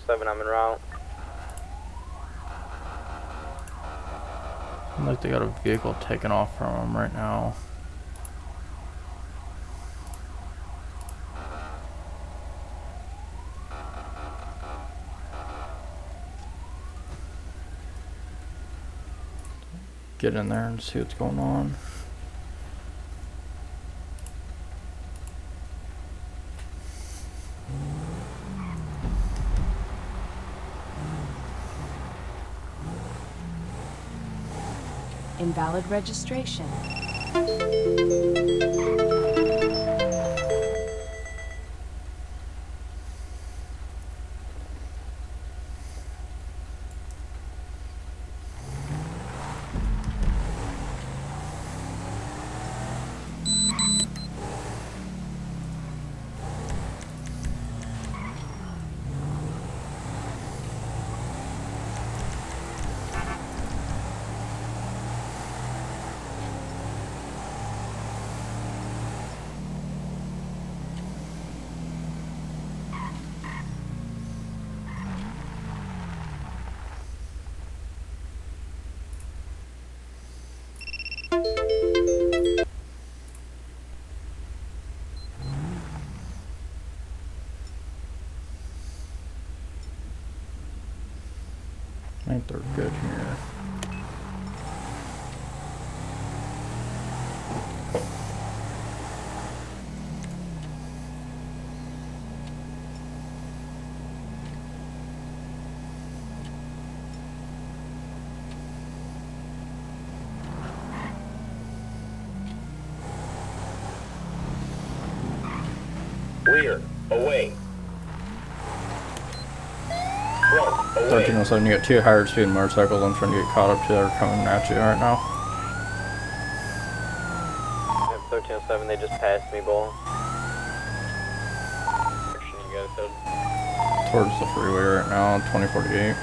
1307, I'm en route. Seems like they got a vehicle taken off from them right now. Get in there and see what's going on. Invalid registration. I think they're good here. Rear, away. Front, away. 1307, you got two higher speed motorcycles. I'm trying to get caught up to that are coming at you right now. 1307, they just passed me, bull. You guys said. Towards the freeway right now, 2048.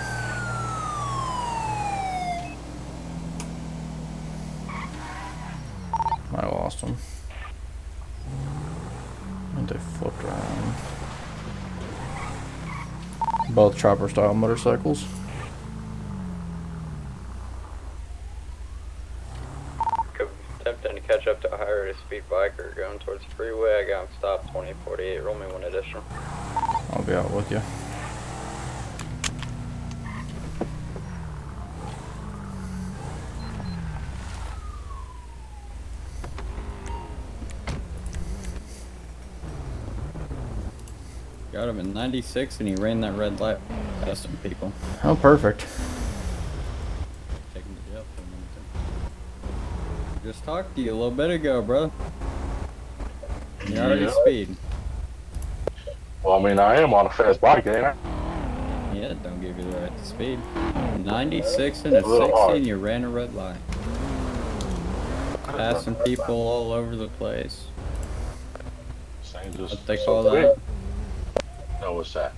I lost them. And they flipped around. Both chopper style motorcycles. Attempting to catch up to a higher rate of speed biker going towards the freeway. I got him stopped 2048. Roll me one additional. I'll be out with you. Got him in 96 and he ran that red light past some people. Oh, perfect. Take him to jail for a minute. Just talked to you a little bit ago, bro. You already speed. Well, I mean, I am on a fast bike, ain't I? Yeah, don't give you the right to speed. 96 and a 60 and you ran a red light. Passing people all over the place. What they call that? No, what's that?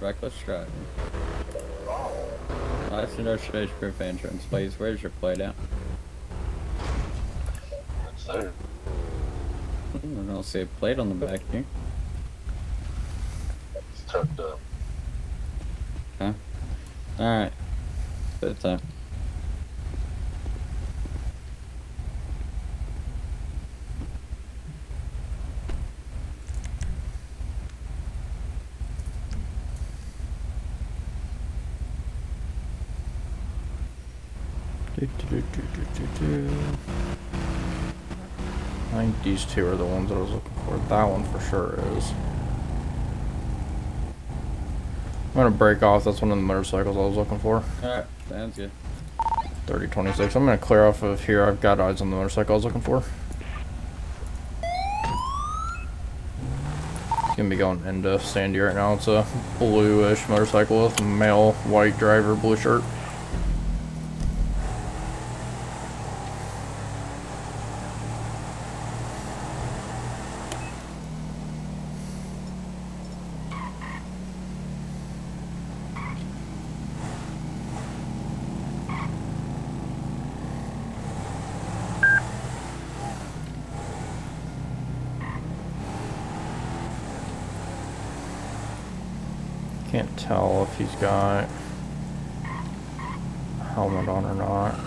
Reckless driving. License registration proof insurance, please. Where's your plate out? That's there. I don't see a plate on the back here. It's tucked up. Huh? Alright. Good time. I think these two are the ones that I was looking for. That one for sure is. I'm gonna break off. That's one of the motorcycles I was looking for. Alright, sounds good. 3026. I'm gonna clear off of here. I've got eyes on the motorcycle I was looking for. It's gonna be going into Sandy right now. It's a bluish motorcycle with a male white driver, blue shirt. Can't tell if he's got a helmet on or not.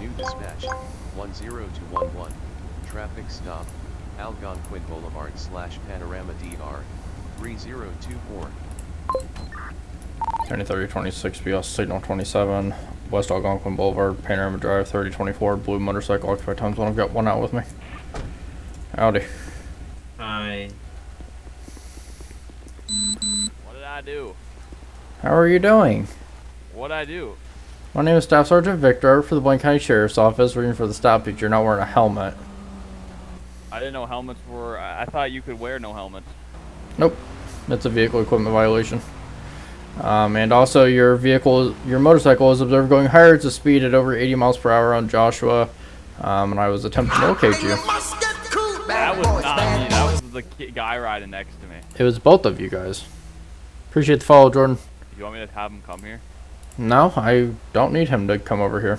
New dispatch, 10211, traffic stop, Algonquin Boulevard / Panorama DR, 3024. 3026 BS Signal 27, West Algonquin Boulevard, Panorama Drive, 3024, blue motorcycle, occupied times one. I've got one out with me. Howdy. Hi. What did I do? How are you doing? What did I do? My name is Staff Sergeant Victor for the Blaine County Sheriff's Office, working for the stop that you're not wearing a helmet. I didn't know helmets were. I thought you could wear no helmets. Nope. That's a vehicle equipment violation. And also your motorcycle is observed going higher to speed at over 80 miles per hour on Joshua, and I was attempting to locate you. That was not me. That was the guy riding next to me. It was both of you guys. Appreciate the follow, Jordan. You want me to have him come here? No, I don't need him to come over here.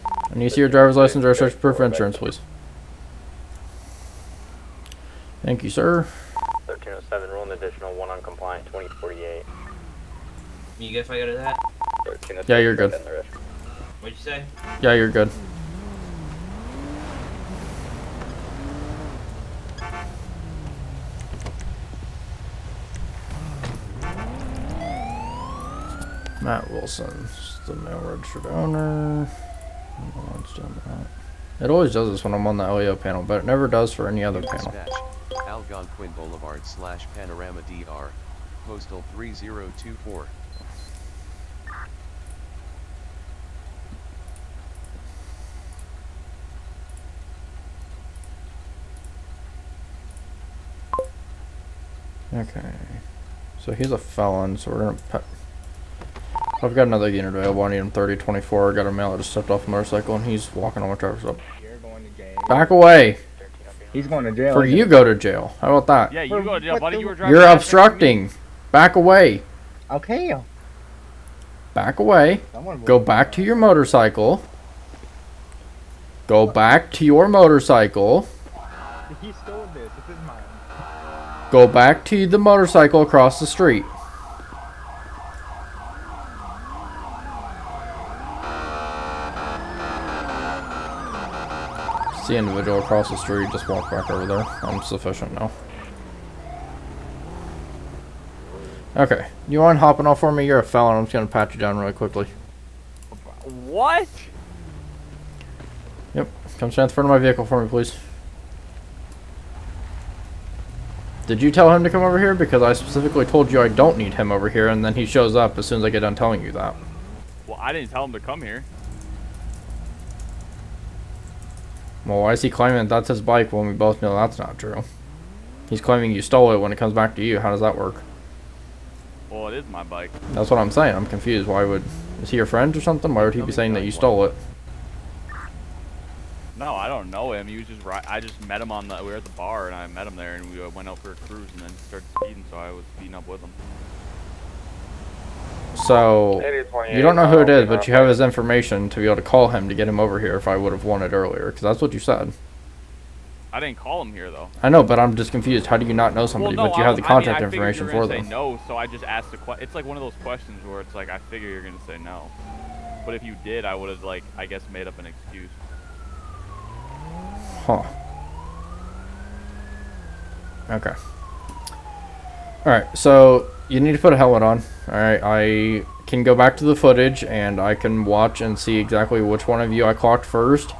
I need to see your driver's license or search proof of insurance, please. Thank you, sir. 1307, roll an additional 1 on compliant, 2048. You good if I go to that? 1307, Yeah, you're good. and the rest. What'd you say? Yeah, you're good. Matt Wilson, the male registered owner. It always does this when I'm on the LEO panel, but it never does for any other New panel. dispatch, Algonquin Boulevard / Panorama DR, postal 3024. Okay, so he's a felon, so we're gonna I've got another unit available. I need him 3024. I got a male that just stepped off the motorcycle and he's walking on my driver's up. You're going to jail. Back away! He's going to jail. For you go to jail. How about that? Yeah, you go to jail, buddy. You were driving. You're fast. obstructing. Back away. Okay. Back away. Someone Go will- back to your motorcycle. Go back to your motorcycle. He stole this. This is mine. Go back to the motorcycle across the street. It's the individual across the street. Just walk back over there. I'm sufficient now. Okay. You mind hopping off for me? You're a felon. I'm just gonna pat you down really quickly. What? Yep. Come stand in front of my vehicle for me, please. Did you tell him to come over here? Because I specifically told you I don't need him over here, and then he shows up as soon as I get done telling you that. Well, I didn't tell him to come here. Well, why is he claiming that that's his bike when we both know that's not true? He's claiming you stole it when it comes back to you. How does that work? Well, it is my bike. That's what I'm saying. I'm confused. Why would... Is he your friend or something? Why would he be saying that you stole it? No, I don't know him. He was just I just met him on the. We were at the bar, and I met him there, and we went out for a cruise, and then he started speeding, so I was speeding up with him. So, you don't know who it is, but you have his information to be able to call him to get him over here if I would have wanted earlier, because that's what you said. I didn't call him here though. I know, but I'm just confused. How do you not know somebody, well, no, but you have the contact I information figured for you were gonna them? say no, so I just asked the question. It's like one of those questions where it's like I figure you're gonna say no, but if you did, I would have like I guess made up an excuse. Huh. Okay. Alright, so you need to put a helmet on. Alright, I can go back to the footage and I can watch and see exactly which one of you I clocked first.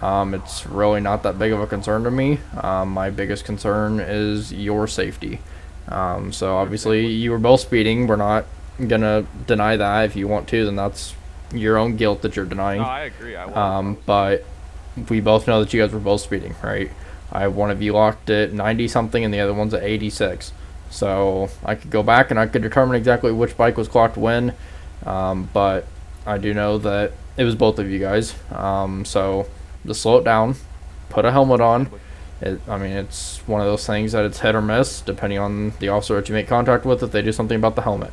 It's really not that big of a concern to me. My biggest concern is your safety. So obviously you were both speeding. We're not gonna deny that. If you want to, then that's your own guilt that you're denying. No, I agree. I was. But we both know that you guys were both speeding, right? I have one of you locked at 90 something and the other one's at 86. So I could go back and I could determine exactly which bike was clocked when, but I do know that it was both of you guys. So just slow it down, put a helmet on. I mean, it's one of those things that it's hit or miss depending on the officer that you make contact with if they do something about the helmet.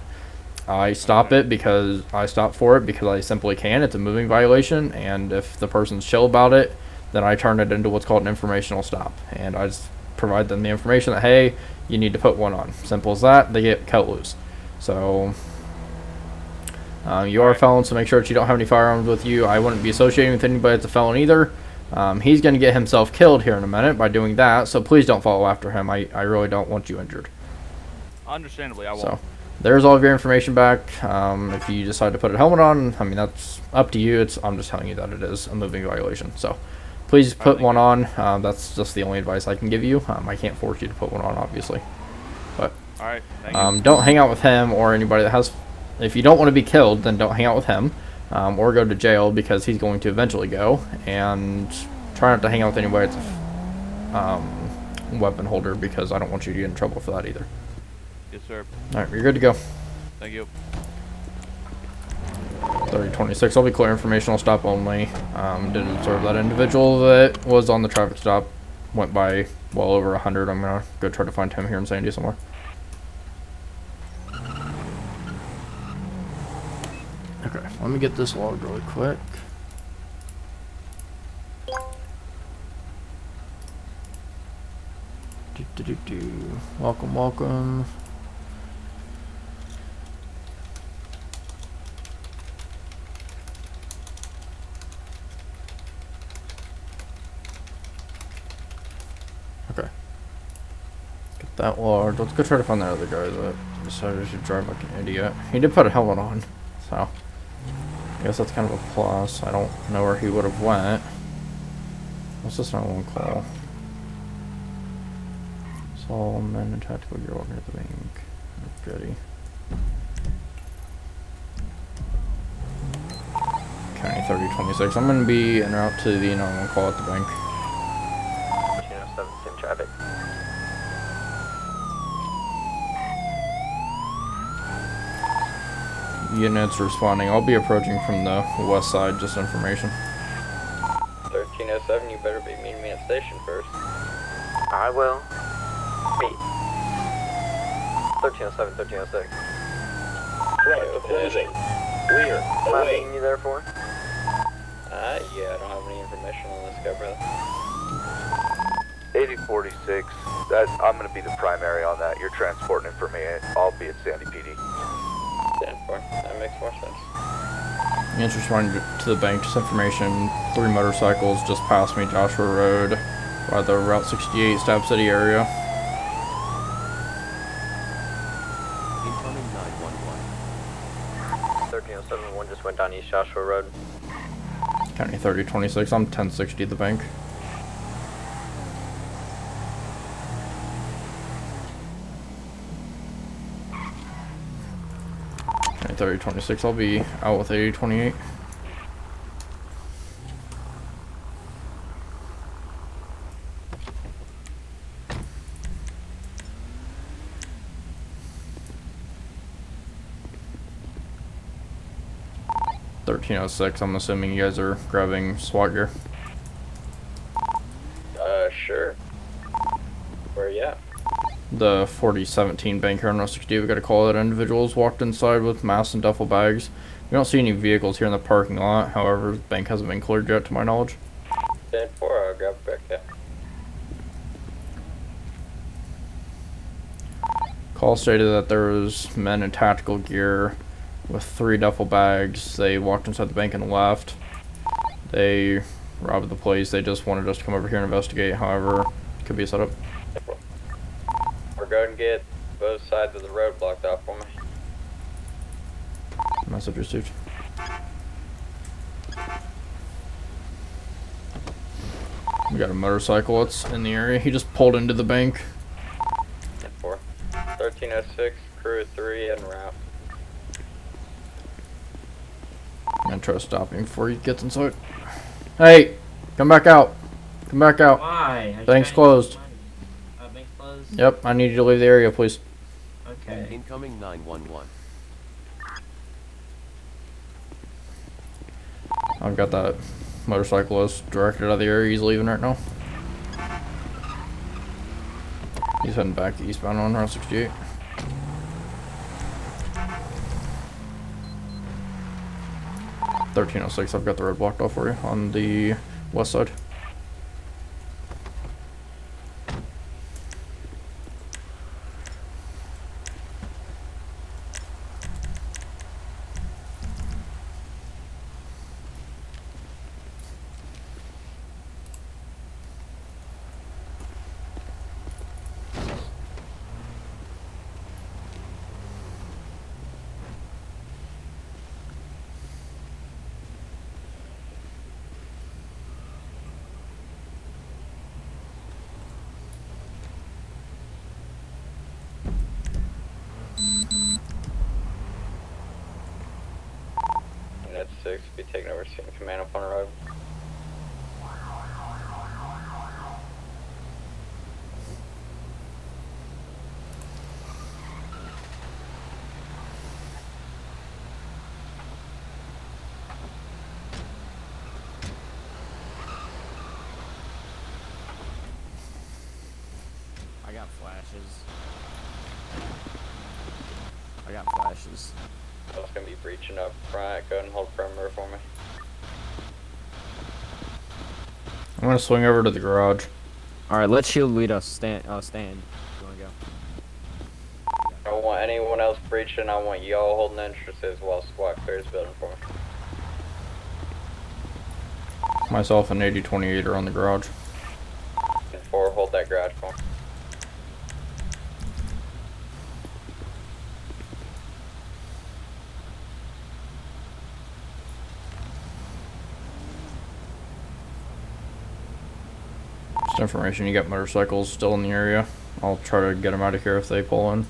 I stop it because I stop for it because I simply can. It's a moving violation, and if the person's chill about it, then I turn it into what's called an informational stop, and I just provide them the information that, hey, you need to put one on. Simple as that. They get cut loose. So you are a felon, so make sure that you don't have any firearms with you. I wouldn't be associating with anybody that's a felon either. He's going to get himself killed here in a minute by doing that, so please don't follow after him. I really don't want you injured. Understandably, I won't. So there's all of your information back. If you decide to put a helmet on, I mean, that's up to you. I'm just telling you that it is a moving violation. So please put one on. That's just the only advice I can give you. I can't force you to put one on, obviously. But Alright, thank you. don't hang out with him or anybody that has... If you don't want to be killed, then don't hang out with him. Or go to jail because he's going to eventually go. And try not to hang out with anybody that's a weapon holder because I don't want you to get in trouble for that either. Yes, sir. Alright, you're good to go. Thank you. 3026, I'll be clear, informational stop only. Did observe that individual that was on the traffic stop. Went by well over 100. I'm gonna go try to find him here in Sandy somewhere. Okay, let me get this logged really quick. Welcome, welcome. Okay. Get that logged. Let's go try to find that other guy that decided to drive like an idiot. He did put a helmet on, so I guess that's kind of a plus. I don't know where he would have went. What's this 911 call? Saw men in tactical gear walking at the bank. Goody. County 3026. I'm going to be en route to the 911 call at the bank. 7 same traffic. Units responding. I'll be approaching from the west side, just information. 1307, you better be meeting me at station first. I will. Meet. 1307, 1306. Right, opposing. Clear. Am I meeting you there for? Yeah, I don't have any information on this guy, brother. 8046, I'm going to be the primary on that. You're transporting it for me. I'll be at Sandy PD. Stand for. That makes more sense. Units responding to the bank, just information. 3 motorcycles just passed me, Joshua Road, by the Route 68 Stab City area. Incoming 911. 1307, one just went down East Joshua Road. County 3026. I'm 1060 at the bank. County 3026. I'll be out with 8028. I'm assuming you guys are grabbing SWAT gear. Sure. Where you at? The 4017 bank here on Route 60. We got a call that individuals walked inside with masks and duffel bags. We don't see any vehicles here in the parking lot. However, the bank hasn't been cleared yet, to my knowledge. 10-4, I'll grab it back, yeah. Call stated that there was men in tactical gear with 3 duffel bags. They walked inside the bank and left. They robbed the place. They just wanted us to come over here and investigate. However, it could be a setup. We're going to get both sides of the road blocked off for me. Message received. We got a motorcycle that's in the area. He just pulled into the bank. 10-4. 1306, crew 3 en route. I'm gonna try stopping before he gets inside. Hey! Come back out. Come back out. Why? Bank's closed. Bank's closed? Yep, I need you to leave the area, please. Okay. Incoming 911. I've got that motorcyclist directed out of the area. He's leaving right now. He's heading back eastbound on Route 68. (1306). I've got the road blocked off for you on the west side. Unit 6, be taken over scene command upon arrival. I got flashes. I got flashes. I was gonna be breaching up front. Go ahead and hold perimeter for me. I'm gonna swing over to the garage. Alright, let Shield lead us. Stand. You wanna go? I don't want anyone else breaching. I want y'all holding entrances while SWAT clears building for me. Myself and 8028 are on the garage. And 4, hold that garage for me. Just information, you got motorcycles still in the area. I'll try to get them out of here if they pull in.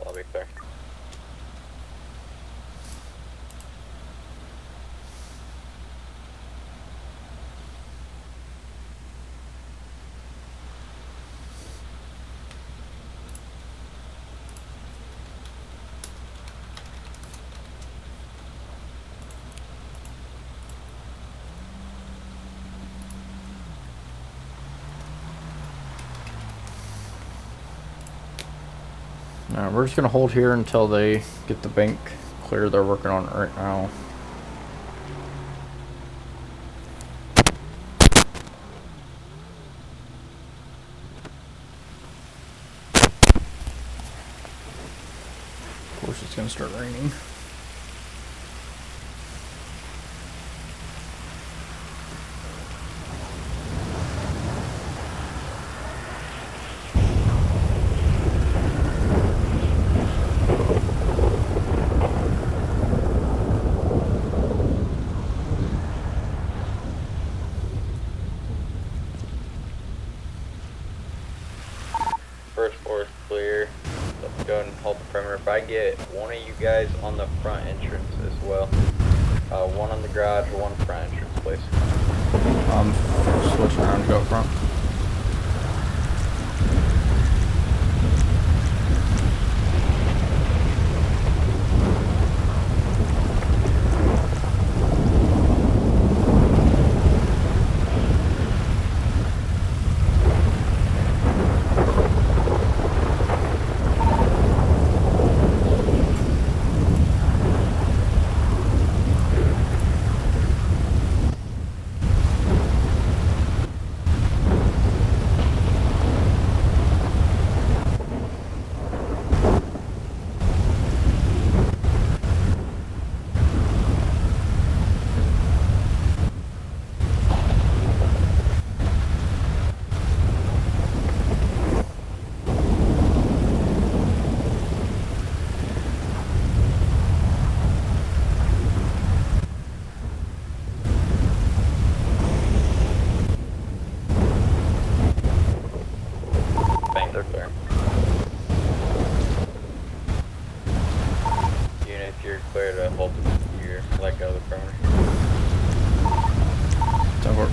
I'll be clear. Alright, we're just gonna hold here until they get the bank clear. They're working on it right now. Of course it's gonna start raining. First floor is clear. Let's go ahead and hold the perimeter. If I get one of you guys on the front entrance as well. One on the garage, one front entrance, please. Switching around to go up front. Bank, they're clear. Unit, if you're clear to hold your leg out of the perimeter. Don't work.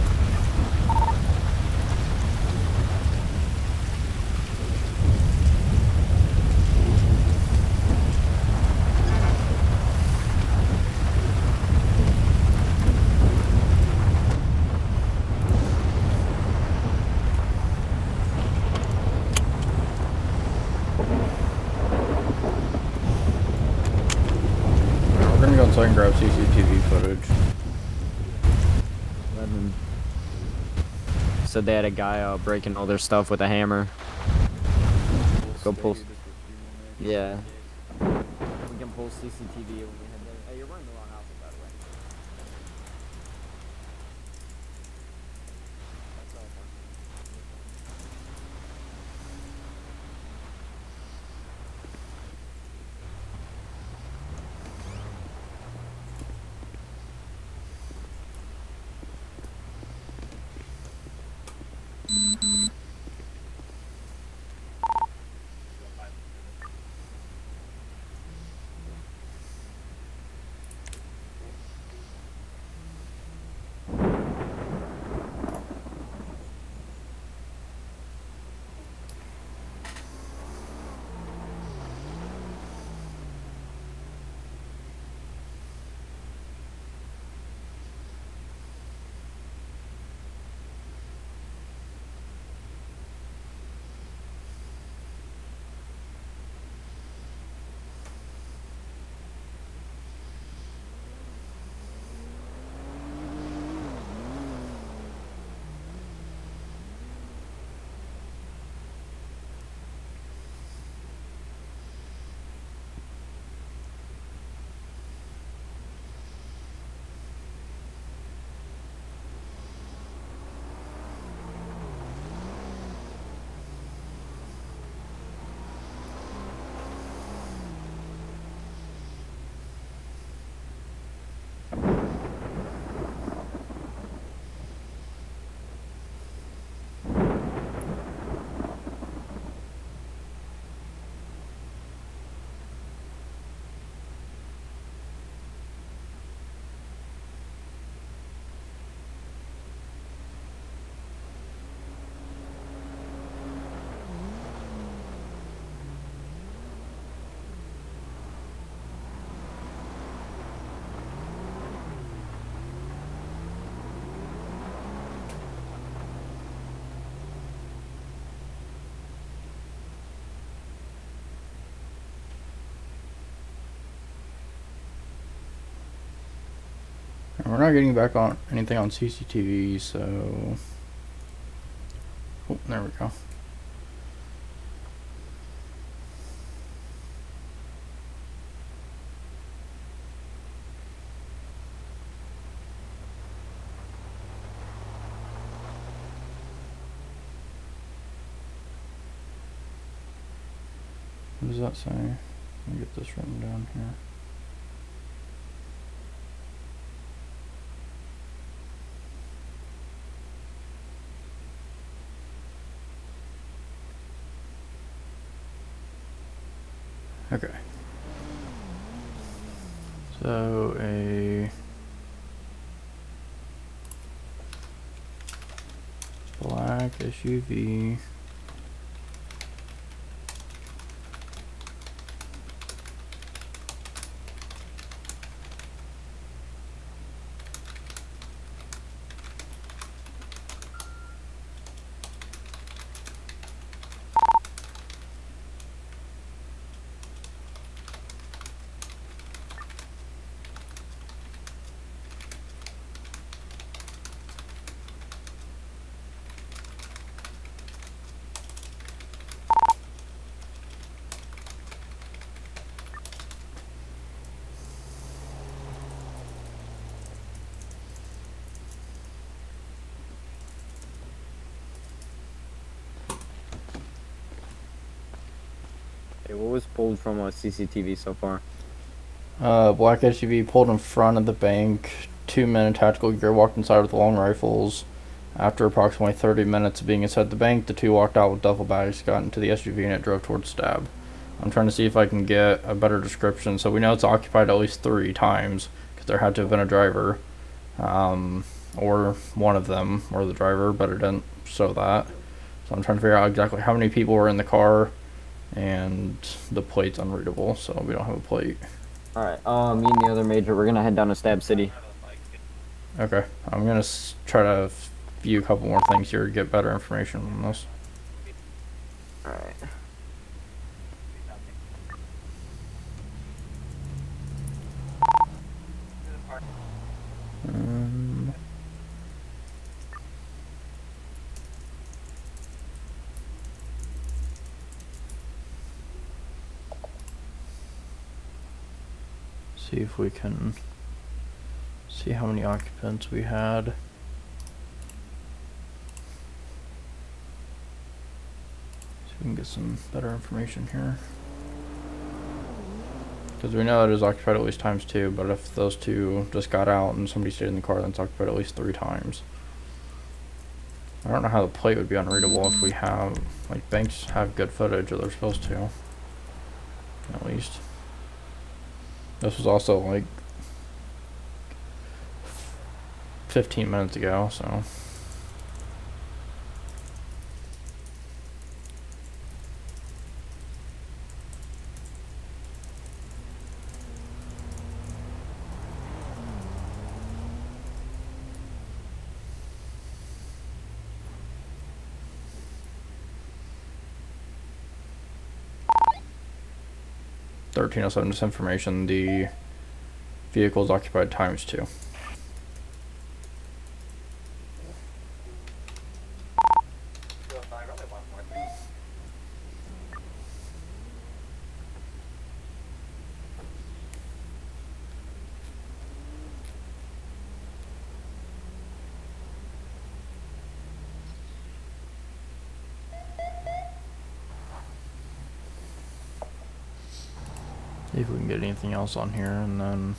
We're gonna go inside and grab CCTV footage. Said they had a guy breaking all their stuff with a hammer. Go pull. Yeah. We can pull CCTV when we head there. Hey, you're running the wrong outfit, by the way. That's all, Mark. We're not getting back on anything on CCTV, so... Oh, there we go. What does that say? Let me get this written down here. Okay. So a black SUV. Hey, what was pulled from CCTV so far? Black SUV pulled in front of the bank. 2 men in tactical gear walked inside with long rifles. After approximately 30 minutes of being inside the bank, the two walked out with duffel bags, got into the SUV, and it drove towards Stab. I'm trying to see if I can get a better description. So we know it's occupied at least 3 times because there had to have been a driver, or one of them, or the driver, but it didn't show that. So I'm trying to figure out exactly how many people were in the car, and the plate's unreadable, so we don't have a plate. Alright, me and the other major, we're gonna head down to Stab City. Okay, I'm gonna try to view a couple more things here to get better information on this. Alright. See if we can see how many occupants we had. See if we can get some better information here. Because we know it is occupied at least times 2, but if those 2 just got out and somebody stayed in the car, then it's occupied at least 3 times. I don't know how the plate would be unreadable if we have, like, banks have good footage, or they're supposed to. At least. This was also like 15 minutes ago, so. $1307, just information, the vehicle is occupied times 2. See if we can get anything else on here, and then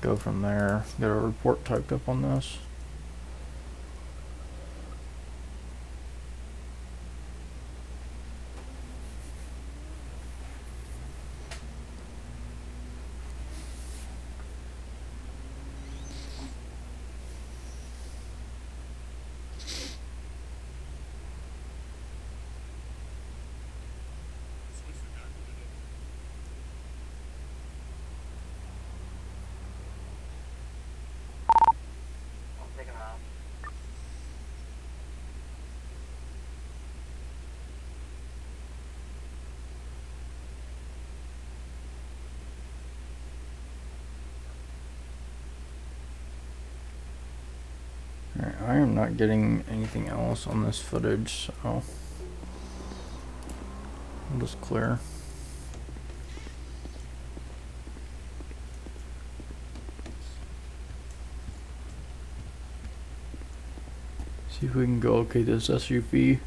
go from there. Get a report typed up on this. Alright, I am not getting anything else on this footage, so I'll just clear. See if we can go locate this SUV.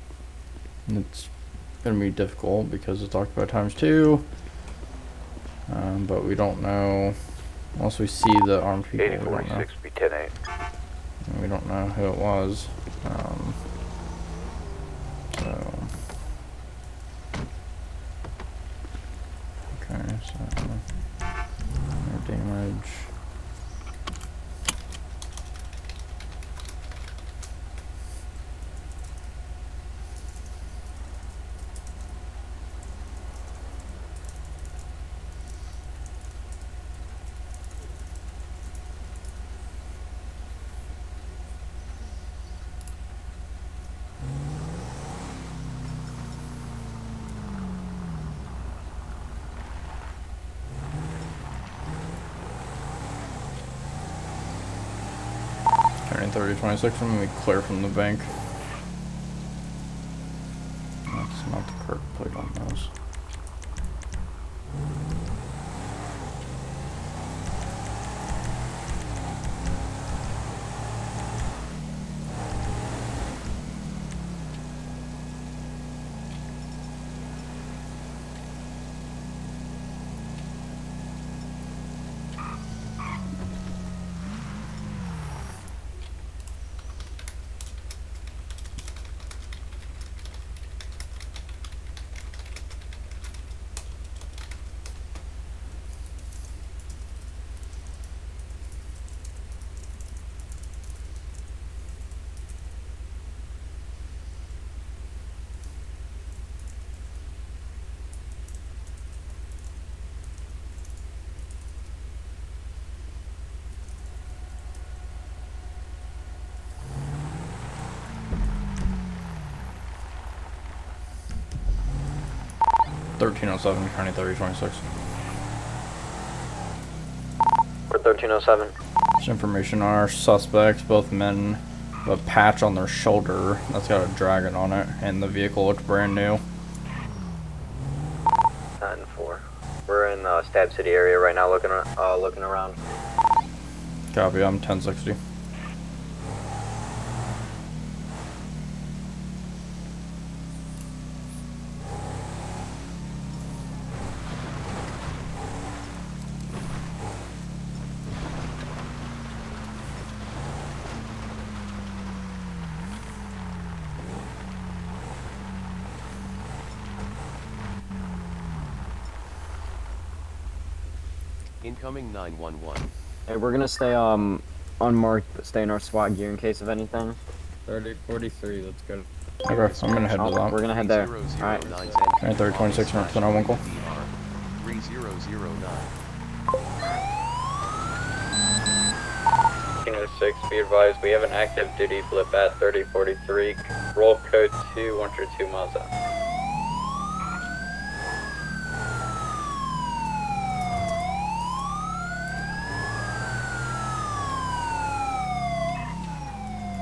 And it's gonna be difficult because it's occupied times 2. But we don't know, unless we see the armed people. 8046 be 10-8. We don't know who it was. So okay, so no damage. Turning 3026, I'm gonna be clear from the bank. That's not the correct plate on those. 1307, County 3026. We're 1307. There's information on our suspects, both men with a patch on their shoulder that's got a dragon on it, and the vehicle looks brand new. 9-4. We're in the Stab City area right now looking around. Copy, I'm 1060. Incoming 911. Hey, we're gonna stay unmarked, but stay in our SWAT gear in case of anything. 3043, let's go. Okay, I'm gonna head to that. We're gonna head there. Alright. County 3026, north to 911 call. 3009. 6, be advised, we have an active duty blip at 3043. Roll code 2, 1 miles out.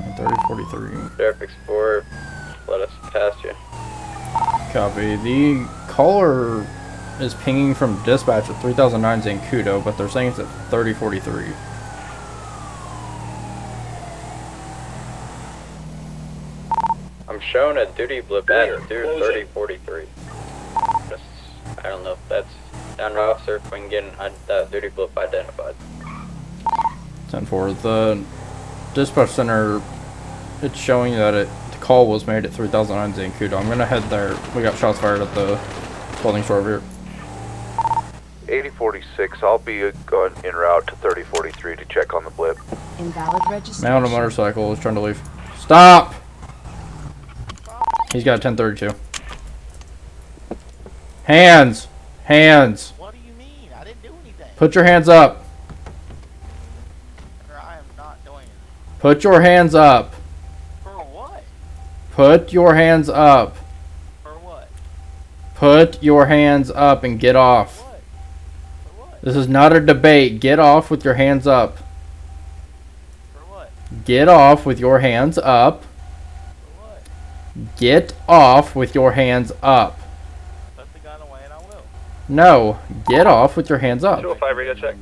And 3043. Sheriff Explorer, let us pass you. Copy. The caller is pinging from dispatch at 3009 Zancudo, but they're saying it's at 3043. I'm showing a duty blip at 3043. Just, I don't know if that's down to officer, if we can get that duty blip identified. 10-4. The dispatch center, it's showing that the call was made at 3009 Zancudo. I'm gonna head there. We got shots fired at the clothing store over here. 8046, I'll be going en route to 3043 to check on the blip. Invalid registration. Man on a motorcycle is trying to leave. Stop! He's got a 1032. Hands! Hands! What do you mean? I didn't do anything. Put your hands up! Sir, I am not doing it. Put your hands up! For what? Put your hands up! For what? Put your hands up and get off. For what? This is not a debate. Get off with your hands up. For what? Get off with your hands up. For what? Get off with your hands up. Put the gun away and I will. No, get off with your hands up. 205 radio check.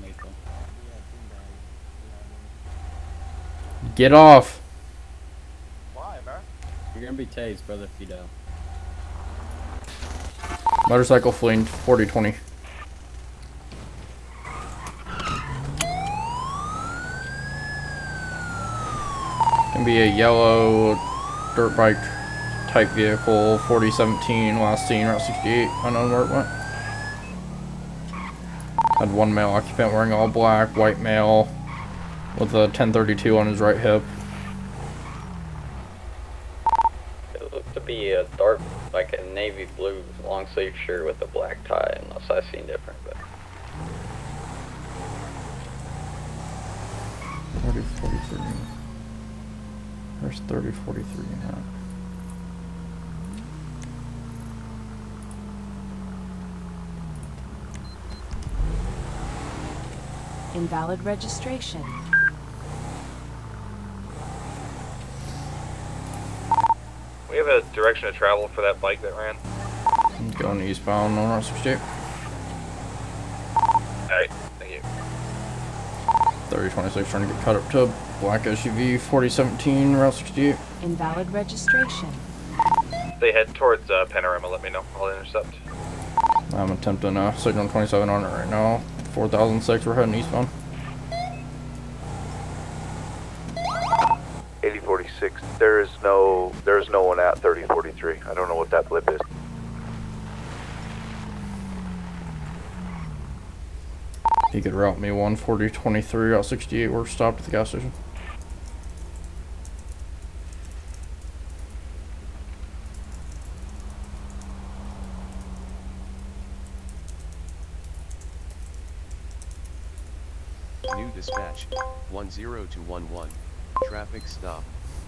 Get off. Why, bro? You're gonna be tased, brother, if you don't. Motorcycle fleeing 4020. Can be a yellow dirt bike type vehicle, 4017, last seen, Route 68, unknown where it went. Had one male occupant wearing all black, white male, with a 1032 on his right hip. It looked to be a dark, like a navy blue long sleeve shirt with a black tie, unless I seen different. But 3043. There's 3043 in that. Invalid registration. We have a direction of travel for that bike that ran. I'm going eastbound on Route 68. Alright, thank you. 3026 trying to get caught up to a black SUV, 4017, Route 68. Invalid registration. They head towards Panorama, let me know. I'll intercept. I'm attempting signal 27 on it right now. 4006, we're heading eastbound. 8046, there's no one at 3043. I don't know what that blip is. He could route me 14023, Route 68, we're stopped at the gas station. New dispatch, 10211. Traffic stop,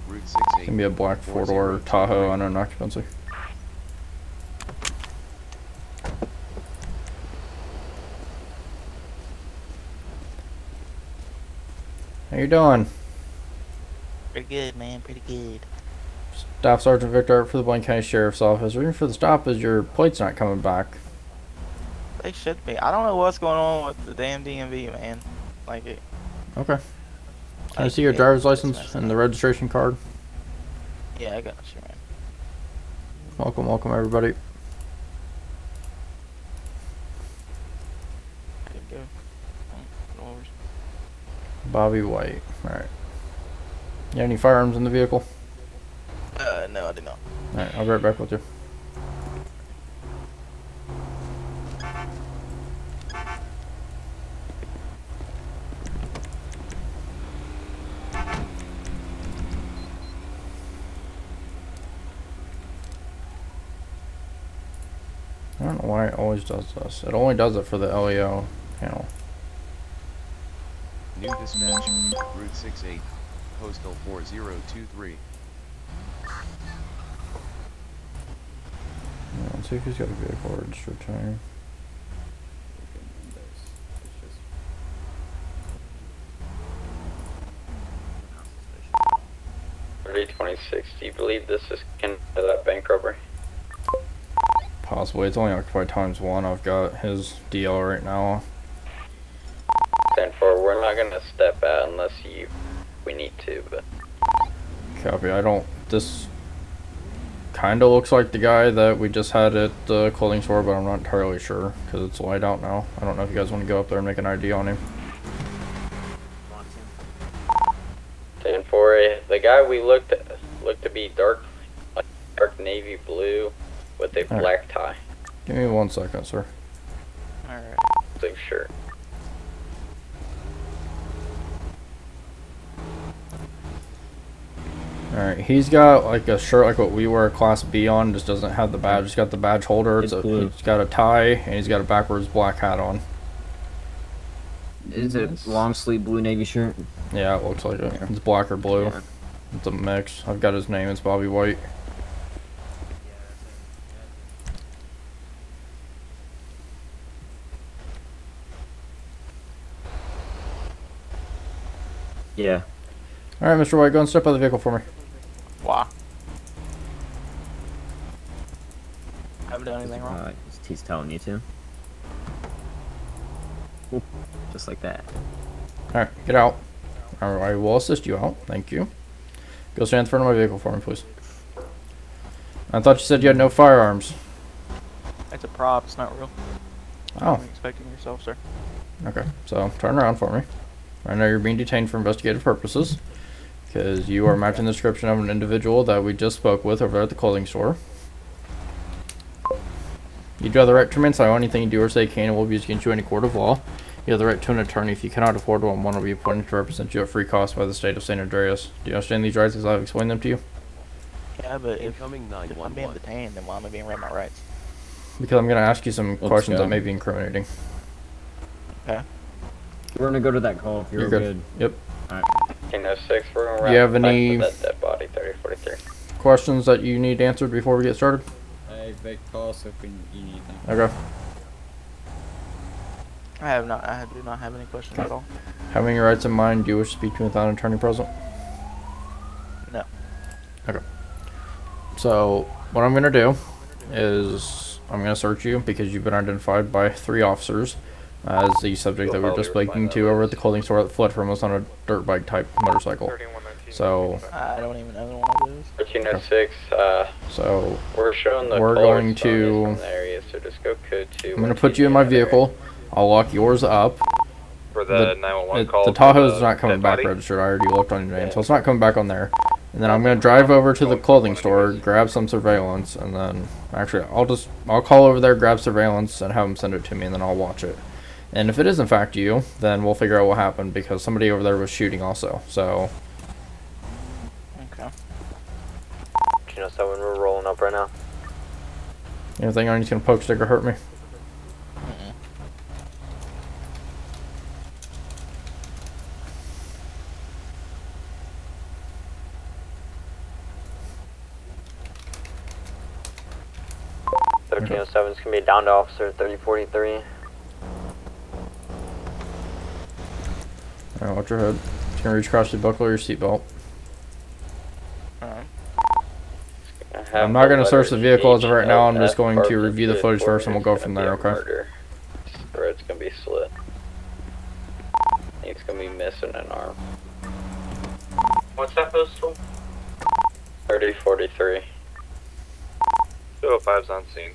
Route 68. It's gonna be a black four-door Tahoe on an occupancy. you doing? Pretty good, man. Pretty good. Staff Sergeant Victor for the Blaine County Sheriff's Office. Reason for the stop is your plate's not coming back. They should be. I don't know what's going on with the damn DMV, man. Like it. Okay. Can I see your driver's license and the registration card? Yeah, I got you, man. Welcome, welcome everybody. Good go. No worries. Bobby White. Alright. You have any firearms in the vehicle? No, I did not. Alright, I'll be right back with you. I don't know why it always does this. It only does it for the LEO panel. New dispatch, Route 68, Postal 4023. Yeah, let's see if he's got a vehicle registered to him. 3026, do you believe this is akin to that bank robbery? Possibly. It's only occupied times 1. I've got his DL right now. 10-4, we're not gonna step out unless we need to, but... Copy. I don't... This kind of looks like the guy that we just had at the clothing store, but I'm not entirely sure, because it's light out now. I don't know if you guys want to go up there and make an ID on him. 10-4, the guy we looked to be dark navy blue with a black tie. Give me 1 second, sir. Alright. Big shirt. Alright, he's got like a shirt like what we wear Class B on, just doesn't have the badge. He's got the badge holder, he's got a tie, and he's got a backwards black hat on. Is it long sleeve blue navy shirt? Yeah, it looks like it. It's black or blue. Yeah. It's a mix. I've got his name, it's Bobby White. Yeah. Alright, Mr. White, go and step out of the vehicle for me. Why? I haven't done anything wrong. He's telling you to. Ooh, just like that. Alright, get out. Alright, I will assist you out. Thank you. Go stand in front of my vehicle for me, please. I thought you said you had no firearms. It's a prop, it's not real. Oh. I'm expecting yourself, sir. Okay, so turn around for me. I know you're being detained for investigative purposes, because you are matching the description of an individual that we just spoke with over at the clothing store. You do have the right to remain silent. Anything you do or say can and will be used against you in any court of law. You have the right to an attorney. If you cannot afford one will be appointed to represent you at free cost by the state of St. Andreas. Do you understand these rights as I've explained them to you? Yeah, but if Incoming I'm being 911. detained, then why am I being read my rights? Because I'm going to ask you some Let's questions go. that may be incriminating. Okay. We're gonna go to that call if you're good. Yep. Alright. 10-06, we're gonna Do you have wrap any back to that dead body, 3043. questions that you need answered before we get started? Hey, Vic, call us if you need anything. Okay. I do not have any questions at all. Having your rights in mind, do you wish to speak to without an attorney present? No. Okay. So, what I'm going to do is I'm going to search you because you've been identified by 3 officers as the subject that we were just speaking to over at the clothing store that fled from us on a dirt bike type motorcycle. So, I don't even know one of those. 1306, so we're showing the we're colors going on to, this area, so just go code 2. I'm going to put you in my vehicle. I'll lock yours up. For the 911 call. The Tahoe's not coming back registered. I already looked on your name, so it's not coming back on there. And then I'm gonna drive over to the clothing store, grab some surveillance, and then actually I'll call over there, grab surveillance, and have them send it to me, and then I'll watch it. And if it is in fact you, then we'll figure out what happened because somebody over there was shooting also. So. Okay. Do you know so when we're rolling up right now? Anything on you's gonna poke, stick, or hurt me? Mm-mm. Okay. 1307 is gonna be down to officer 3043. Alright, watch your head. You can reach across to buckle your seatbelt. Alright. I'm not going to search the vehicle as of right now. I'm just going to review the footage first and we'll go from there, okay? Or it's gonna be slit. It's gonna be missing an arm. What's that postal? 3043. 205's on scene.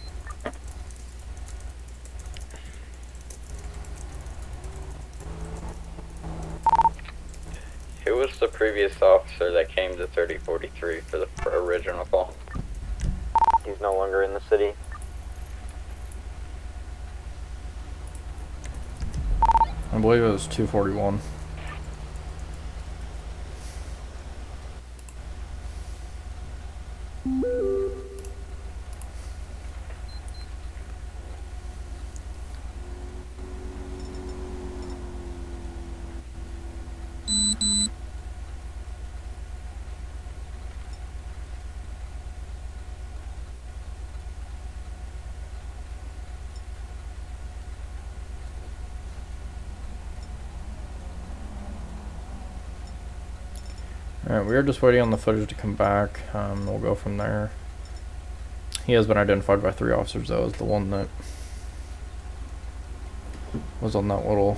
Who was the previous officer that came to 3043 for the original call? He's no longer in the city. I believe it was 241. Alright, we are just waiting on the footage to come back. We'll go from there. He has been identified by 3 officers though as the one that was on that little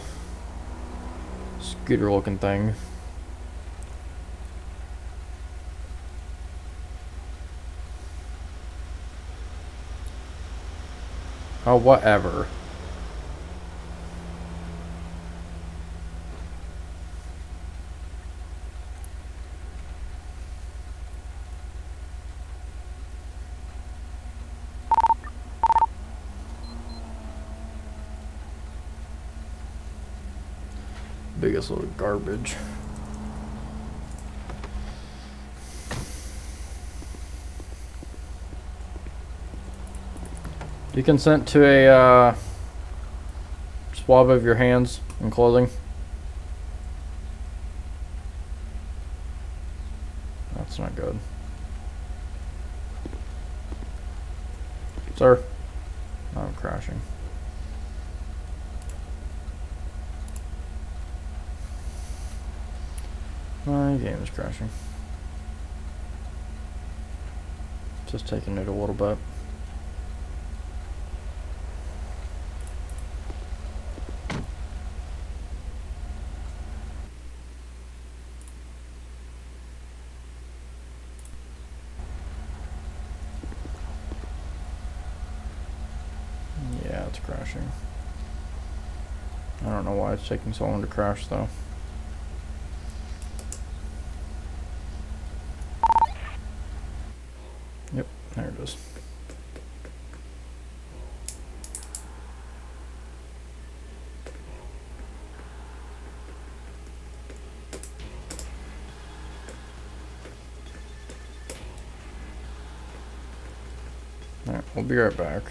scooter looking thing. Oh, whatever. Biggest load of garbage. Do you consent to a swab of your hands and clothing? That's not good. Sir, I'm crashing. My game is crashing. Just taking it a little bit. Yeah, it's crashing. I don't know why it's taking so long to crash though. Yep, there it is. Alright, we'll be right back.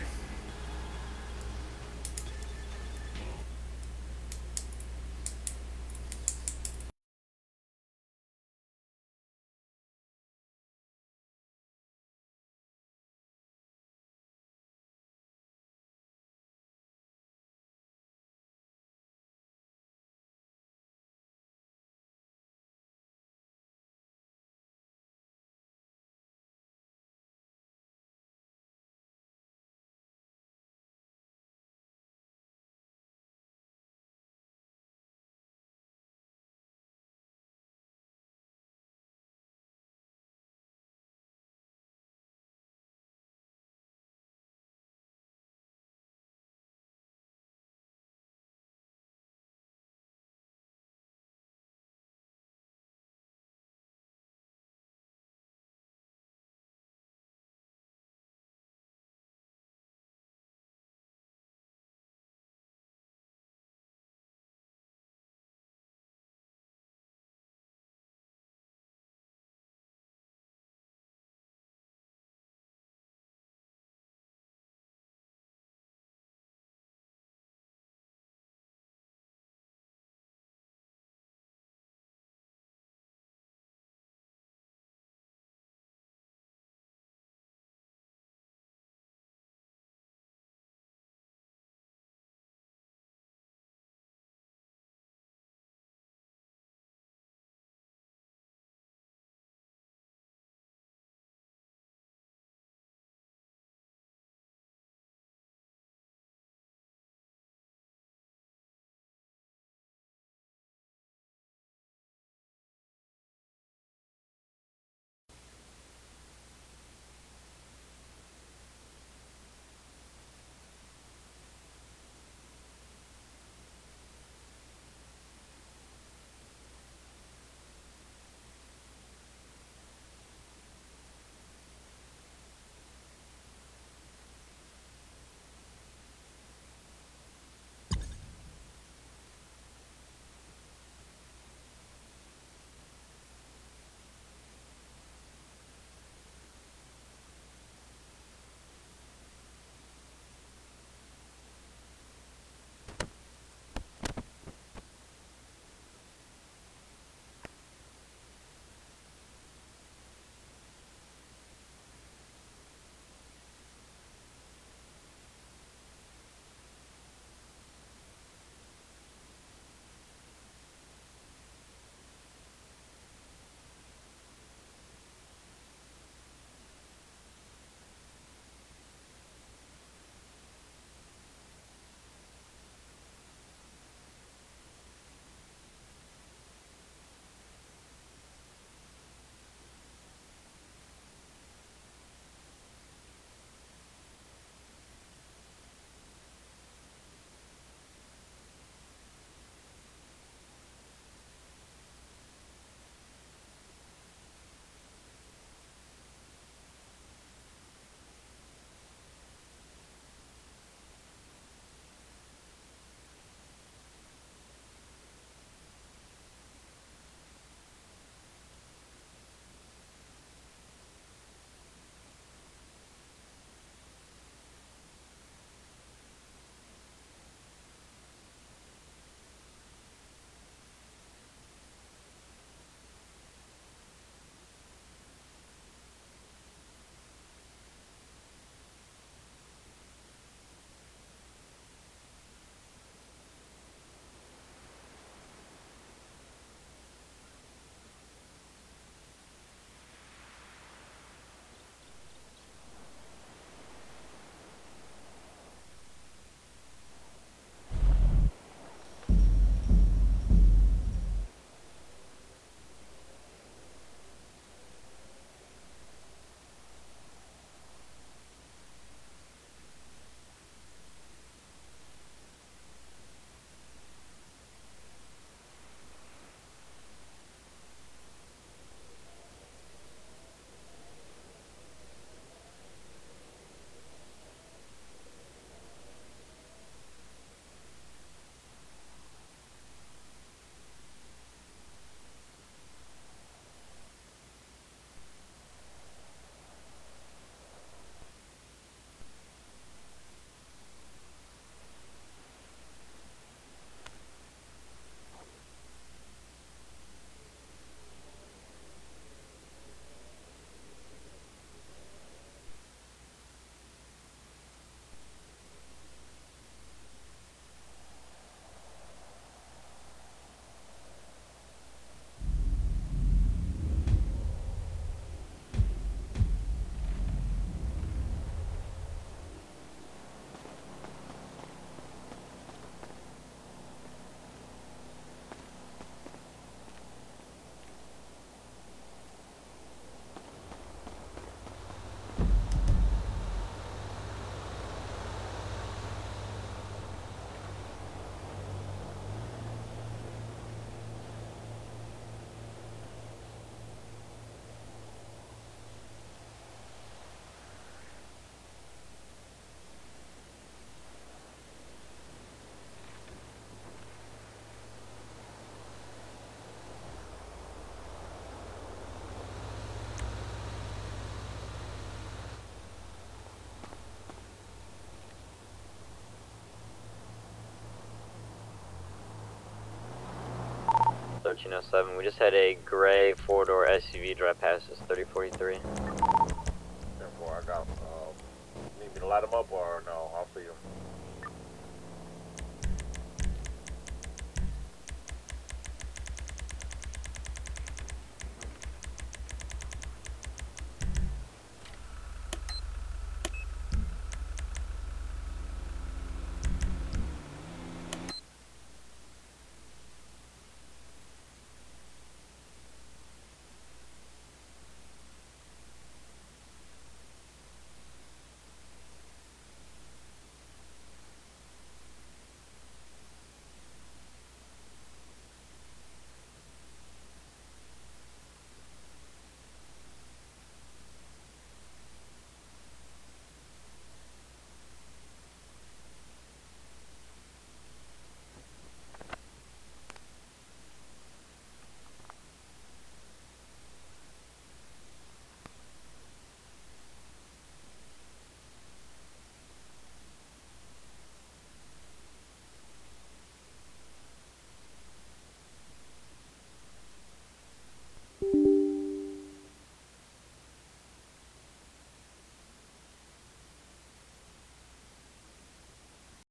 1307. We just had a gray 4-door SUV drive past us, 3043. 10-4, I got, need me to light them up or no? I'll see you.